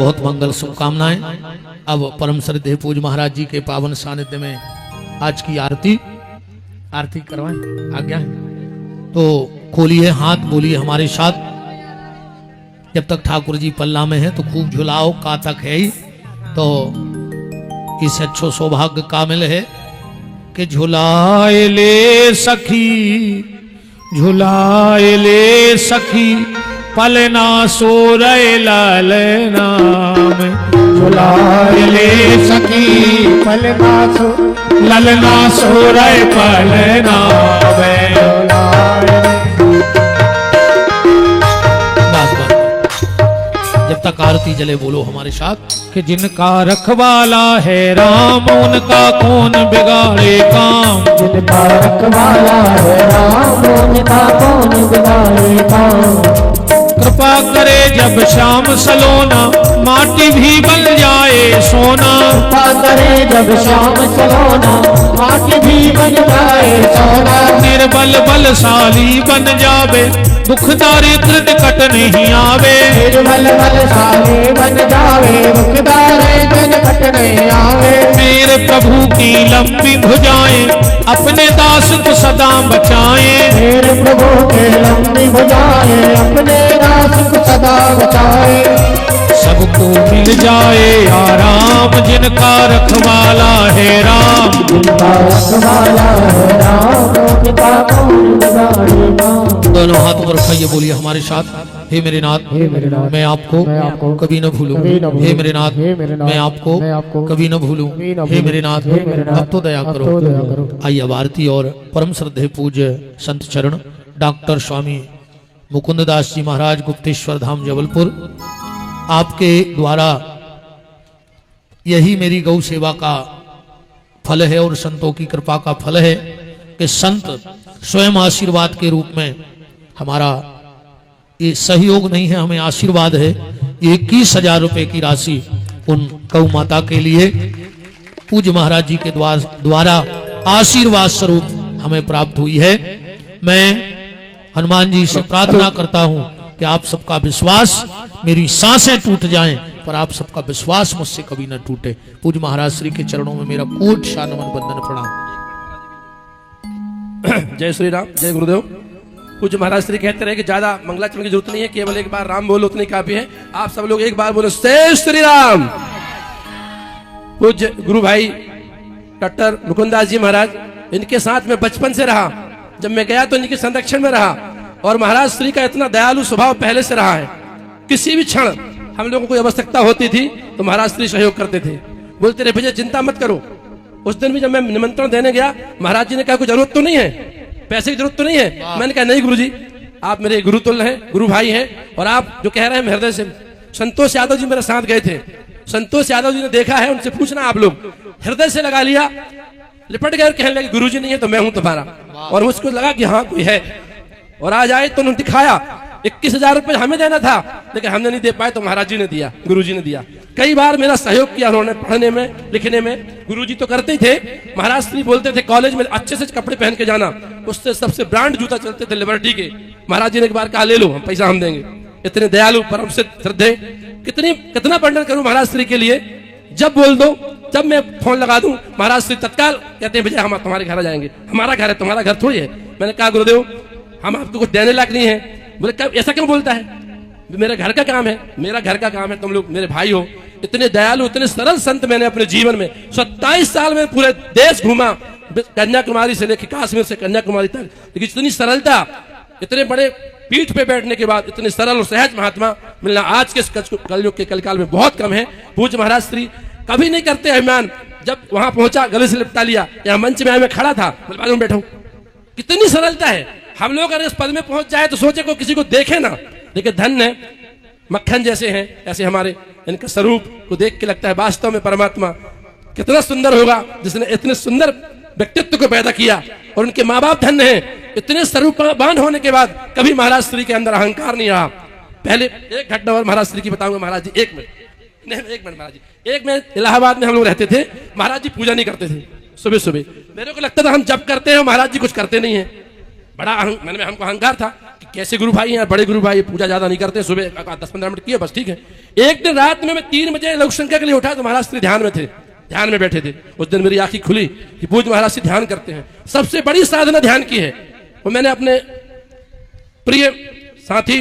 बहुत मंगल शुभकामनाएं। अब परम श्रद्धेय पूज्य महाराज जी के पावन सानिध्य में आज की आरती करवाएं, आज्ञा है तो खोलिए हाथ, बोलिए हमारे साथ। जब तक ठाकुर जी पल्ला में है तो खूब झुलाओ, का तक है ही तो इस अच्छो सौभाग्य कामिल है कि झुलाए ले सखी पलना सोरय ललना में, झुलाए ले सखी ललना सोरय पलना में। जब तक आरती जले बोलो हमारे साथ कि जिनका रखवाला है राम उनका कौन बिगाड़े काम, जिनका रखवाला है राम उनका कौन बिगाड़े काम। कृपा करे जब श्याम सलोना माटी भी बन जाए सोना, कृपा करे जब श्याम सलोना माटी भी बन जाए सोना। निर्बल बलशाली बन जावे दुख दारिद्र निकट नहीं आवे, निर्बल बलशाली बन जावे दुख दारिद्र निकट नहीं आवे। मेरे प्रभु की लंबी भुजाएं अपने दास को सदा बचाएं, मेरे प्रभु के लंबी भुजाएं अपने दास को सदा बचाए। सबको मिल जाए आराम जिनका रखवाला है राम, जिनका रखवाला है राम उनका कौन बिगाड़े काम। दोनों हाथ ऊपर उठाइए, बोलिए हमारे साथ। हे मेरे नाथ, मैं आपको कभी न भूलूं। हे मेरे नाथ, मैं आपको कभी न भूलूं। हे मेरे नाथ, अब तो दया करो। आइए अब आरती और परम श्रद्धेय पूज्य संत चरण डॉक्टर स्वामी मुकुंददास जी महाराज गुप्तेश्वर धाम जबलपुर, आपके द्वारा यही मेरी गौ सेवा का फल है और संतों की कृपा का फल है कि संत स्वयं आशीर्वाद के रूप में हमारा ये सहयोग नहीं है, हमें आशीर्वाद है। 21,000 रुपए की राशि उन गौ माता के लिए पूज्य महाराज जी के द्वारा आशीर्वाद स्वरूप हमें प्राप्त हुई है। मैं हनुमान जी से प्रार्थना करता हूं कि आप सबका विश्वास, मेरी सांसें टूट जाएं पर आप सबका विश्वास मुझसे कभी न टूटे। पूज्य महाराज श्री के चरणों में मेरा कोट शा नमन वंदन प्रणाम। जय श्री राम, जय गुरुदेव। पूज्य महाराज श्री कहते रहे कि ज्यादा मंगलाचरण की जरूरत नहीं है, केवल एक बार राम बोलो उतनी काफी है। आप सब लोग एक बार बोलो जय श्री राम। पूज्य गुरु भाई डॉक्टर मुकुंदास जी महाराज, इनके साथ में बचपन से रहा। जब मैं गया तो इनके संरक्षण में रहा और महाराज श्री का इतना दयालु स्वभाव पहले से रहा है। किसी भी क्षण हम लोगों को कोई आवश्यकता होती थी तो महाराज श्री सहयोग करते थे, बोलते रहे भैया चिंता मत करो। उस दिन भी जब मैं निमंत्रण देने गया, महाराज जी ने कहा कोई जरूरत तो नहीं है, पैसे की जरूरत तो नहीं है। मैंने कहा नहीं गुरुजी, आप मेरे गुरु तुल्य हैं, गुरु भाई हैं और आप जो कह रहे हैं हृदय से। संतोष यादव जी मेरे साथ गए थे, संतोष यादव जी ने देखा है, उनसे पूछना आप लोग, हृदय से लगा लिया, लिपट गए और कहने लगे गुरुजी नहीं है तो मैं हूं तुम्हारा। और मुझको लगा कि हाँ कोई है और आज आए तो उन्होंने दिखाया। 21,000 रुपए हमें देना था लेकिन हमने नहीं दे पाए तो महाराज जी ने दिया, गुरुजी ने दिया। कई बार मेरा सहयोग किया उन्होंने पढ़ने में लिखने में, गुरुजी तो करते ही थे। महाराज श्री बोलते थे कॉलेज में अच्छे से कपड़े पहन के जाना, उससे सबसे ब्रांड जूता चलते थे लिबर्टी के। महाराज जी ने एक बार कहा ले लो, हम पैसा हम देंगे। इतने दयालु परम से श्रद्धे, कितना वर्णन करूं महाराज श्री के लिए। जब बोल दो, जब मैं फोन लगा दूं, महाराज श्री तत्काल कहते हैं भैया हम तुम्हारे घर आ जाएंगे, हमारा घर है तुम्हारा घर थोड़ी है। मैंने कहा गुरुदेव हम आपको कुछ देने लायक नहीं है। बोले ऐसा क्यों बोलता है, मेरे घर का काम है, मेरा घर का काम है, तुम लोग मेरे भाई हो। इतने दयालु इतने सरल संत मैंने अपने जीवन में 27 साल में पूरे देश घूमा, कन्याकुमारी से लेकर काश्मीर से कन्याकुमारी तक, लेकिन इतनी सरलता, इतने बड़े पीठ पे बैठने के बाद इतने सरल और सहज महात्मा मिलना आज के कलयुग के कलकाल में बहुत कम है। पूज्य महाराज श्री कभी नहीं करते अभिमान। जब वहां पहुंचा गले से लिपटा लिया, यहाँ मंच में मैं खड़ा था, बाद में बैठा हूं। कितनी सरलता है। हम लोग अगर इस पद में पहुंच जाए तो सोचे को किसी को देखे ना, लेकिन धन्य मक्खन जैसे हैं, ऐसे हमारे इनका स्वरूप को देख के लगता है वास्तव में परमात्मा कितना सुंदर होगा जिसने इतने सुंदर व्यक्तित्व को पैदा किया। और उनके माँ बाप धन्य हैं, इतने स्वरूपवान होने के बाद कभी महाराज श्री के अंदर अहंकार नहीं रहा। पहले एक घटना और महाराज श्री की बताऊंगा। महाराज जी एक मिनट महाराज जी, एक मिनट इलाहाबाद में हम लोग रहते थे, महाराज जी पूजा नहीं करते थे। सुबह सुबह मेरे को लगता था हम जब करते हैं महाराज जी कुछ करते नहीं है। बड़ा हमको अहंकार था। कि कैसे गुरु भाई हैं, बड़े गुरु भाई पूजा ज्यादा नहीं करते, सुबह 10-15 मिनट किए बस, ठीक है। एक दिन रात में मैं 3 बजे लघु संख्या के लिए उठा तो महाराज श्री ध्यान में थे, ध्यान में बैठे थे। उस दिन मेरी आंखें खुली कि पूज्य महाराज से ध्यान करते हैं, सबसे बड़ी साधना ध्यान की है। और मैंने अपने प्रिय साथी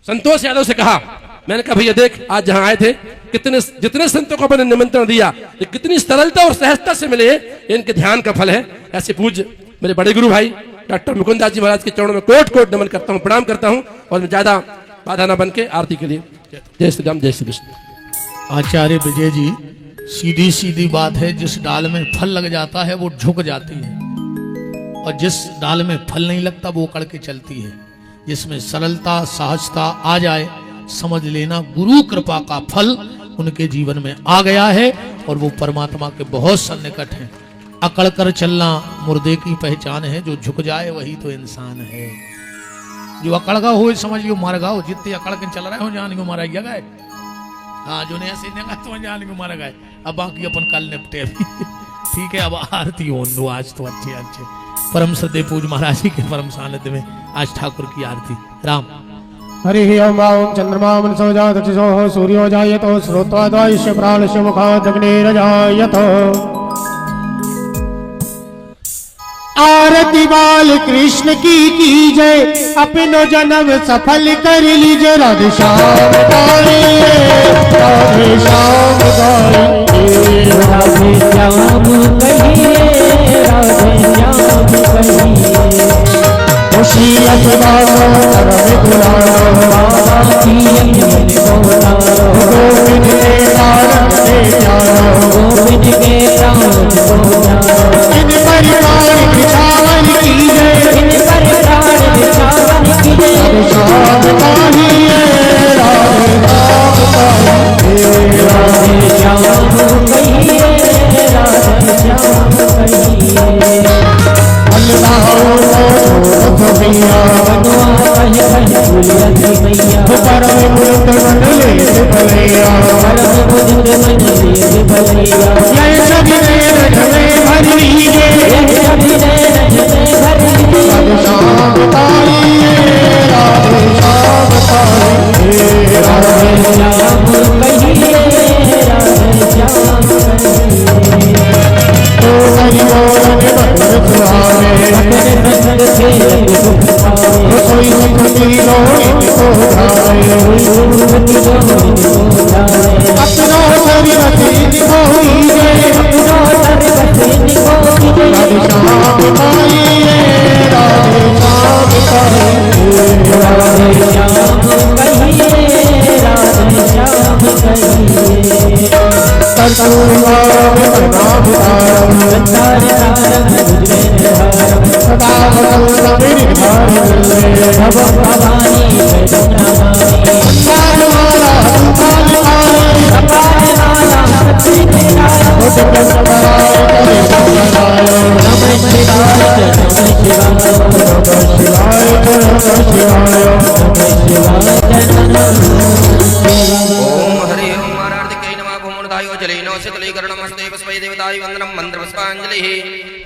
संतोष यादव से कहा, मैंने कहा भैया देख आज जहां आए थे कितने जितने संतों को मैंने निमंत्रण दिया, ये कितनी सरलता और सहजता से मिले, इनके ध्यान का फल है। ऐसे पूज्य मेरे बड़े गुरु भाई डॉक्टर मुकुंदास जी महाराज के चरणों में कोट कोट नमन करता हूँ, प्रणाम करता हूँ। और मैं ज्यादा बाधा न बन के आरती के लिए जय श्री राम, जय श्री कृष्ण। आचार्य विजय जी, सीधी सीधी बात है, जिस डाल में फल लग जाता है वो झुक जाती है, और जिस डाल में फल नहीं लगता वो कड़ के चलती है। जिसमें सरलता सहजता आ जाए, समझ लेना गुरु कृपा का फल उनके जीवन में आ गया है, और वो परमात्मा के बहुत सन्निकट हैं। अकड़ कर चलना मुर्दे की पहचान है, जो झुक जाए वही तो इंसान है। जो अकड़ का हो समझियो मर गए, जितने अकड़ के चल रहे हो जान को मारा गए। हाँ, जो नहीं ऐसे तो जान को मारा गए। अब बाकी अपन कल निपटे अभी ठीक है। अब आरती हो दो आज तो अच्छे अच्छे परम श्रद्धेय पूज्य महाराज जी के परम सानिध्य में आज ठाकुर की आरती। राम हरि ओम चंद्रमा मनसो जातो सूर्यो जायतो श्रोत्वादायस्य प्राणस्य मुखादग्निरजायतो। आरती बाल कृष्ण की कीजय, अपनो जन्म सफल कर लीजिए। राधे श्याम गाइए, राधे श्याम गाइए, राधे श्याम कहिए, राधे श्याम कहिए। खुशी अखबारो करम गुलारो, बाबा की अंजलि बोलारो। गोविंद के कारण से प्यारो, गोविंद के प्राण को प्यारो। इन परिवार बिछावन कीजिए, इन परिवार बिछावन कीजिए। राधे श्याम गाइए, राधे श्याम गाइए, राधे श्याम कहिए, राधे श्याम कहिए। अल्लाह भैया बनवा कहे कहे भूलिया मैया, परम मुक्त मन ले भैया, परम मुक्त मन ले भैया। जय सभी नैन में भर लीजिए, जय सभी नैन में भर लीजिए। राधे श्याम गाइए, राधे श्याम गाइए, राधे श्याम कहिए, राधे श्याम कहिए। तो हरि बोल के बंदर सुहावे, रसोई सुखी लोग इनको उठाए। अपना शरीर इनको हीरे, अपना शरीर इनको हीरे। राधे श्याम गाइए, राधे श्याम कहिए, राधे श्याम कहिए, राधे श्याम कहिए। कर्तव्य प्रणाम सदा मेरी भवानी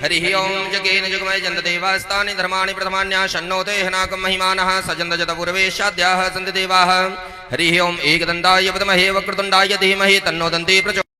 हरि ओम जगेन जगमय जन्त देवास्तानि धर्माणि प्रथमान्या शन्नोते हनाकं महिमानः सजन्त जत पूर्वेशाद्याः सन्ति देवाः। हरि ओम एकदन्ताय विद्महे वक्रतुण्डाय धीमहि तन्नो दन्ती प्रचोदयात्।